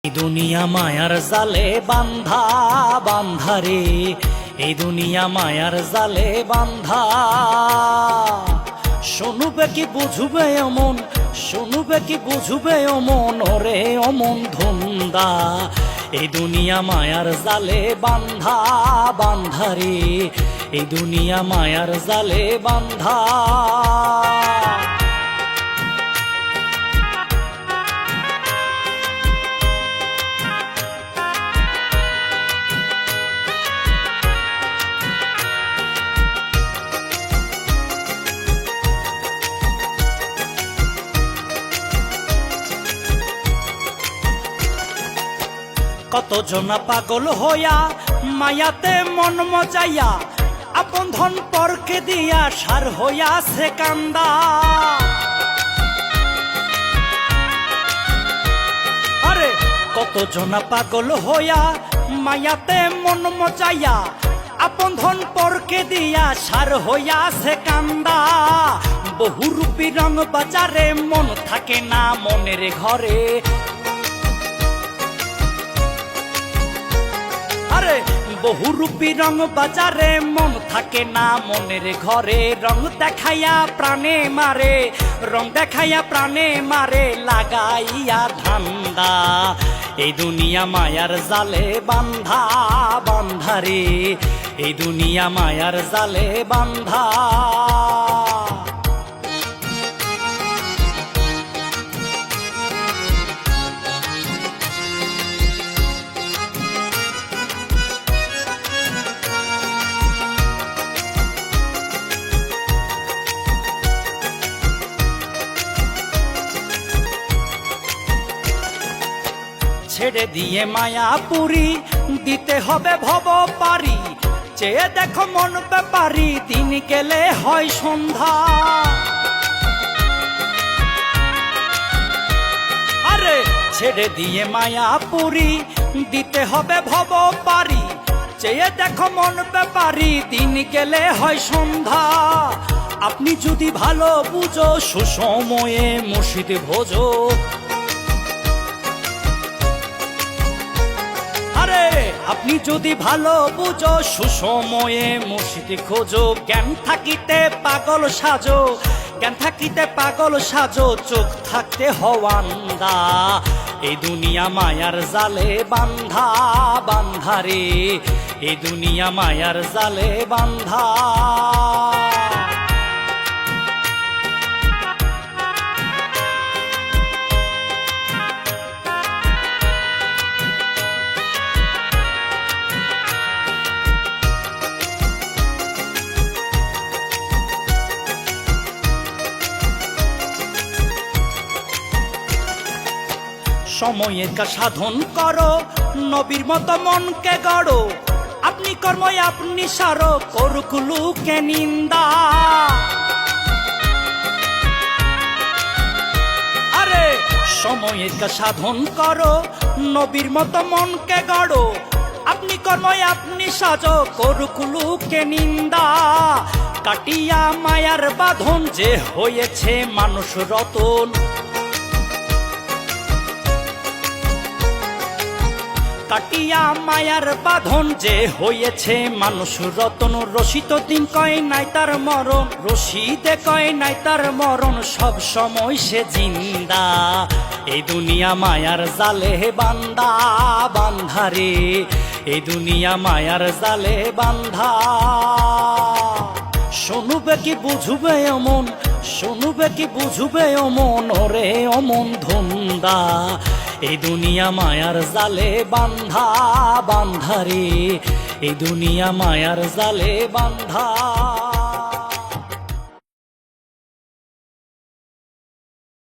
এই দুনিয়া মায়ার জালে বান্ধা বান্ধা রে, এই দুনিয়া মায়ার জালে বান্ধা। শুনুবে কি বুঝবে অমন, শুনুবে কি বুঝবে অমন, ওরে অমন ধুন্দা। এই দুনিয়া মায়ার জালে বান্ধা বান্ধা রে, এই দুনিয়া মায়ার জালে বান্ধা। কত জনা পাগল হইয়া মায়াতে মন মজাইয়া, আপন ধন পরকে দিয়া সার হইয়াছে কান্দা। আরে কত জনা পাগল হইয়া মায়াতে মন মজাইয়া, আপন ধন পরকে দিয়া সার হইয়াছে কান্দা। বহুরূপী রং বাজারে মন থাকে না মনের ঘরে। আরে বহুরূপী রং বাজারে মন থাকে না মনের ঘরে। রং দেখাইয়া প্রাণে মারে, রং দেখাইয়া প্রাণে মারে লাগাইয়া ধান্দা। এই দুনিয়া মায়ার জালে বান্ধা বান্ধা রে, এই দুনিয়া মায়ার জালে বান্ধা। ছেড়ে দিয়ে মায়াপুরী দিতে হবে ভব পারি। চেয়ে দেখো মন ব্যাপারি, দিন গেলে হয় সন্ধ্যা। আরে ছেড়ে দিয়ে মায়াপুরী দিতে হবে ভব পারি। চেয়ে দেখো মন ব্যাপারি, দিন গেলে হয় সন্ধ্যা। আপনি যদি ভালো বুঝো সুসময়ে মুর্শিদ ভোজো। আপনি যদি ভালো বুঝো সুসময়ে মুর্শিদ খোঁজো। জ্ঞান থাকিতে পাগল সাজো, জ্ঞান থাকিতে পাগল সাজো, চোখ থাকতে হওয়ান্দা। এই দুনিয়া মায়ার জালে বান্ধা বান্ধা রে, এই দুনিয়া মায়ার জালে বান্ধা। সময়ের কাজ সাধন করো, নবীর মতো মনকে গড়ো। আপনি কর্মই আপনি সারো, করুক লোকে নিন্দা। আরে সময়ের কাজ সাধন করো, নবীর মতো মনকে গড়ো। আপনি কর্মই আপনি সাজো, করুক লোকে নিন্দা। কাটিয়া মায়ার বাঁধন যে হয়েছে মানুষ রতন। কাটিয়া মায়ার বাঁধন যে হয়েছে মানুষ রতন। রসিত দিন কয় নাই তার মরণ, রশিদে কয় নাই তার মরণ, সব সময় সে জিন্দা। এই দুনিয়া মায়ার জালে বান্ধা বান্ধা রে, এই দুনিয়া মায়ার জালে বান্ধা। শুনুবে কি বুঝবে অমন, শুনুবে কি বুঝবে অমন, ওরে অমন ধুন্দা। এই দুনিয়া মায়ার জালে বান্ধা বান্ধা রে, এই দুনিয়া মায়ার জালে বান্ধা।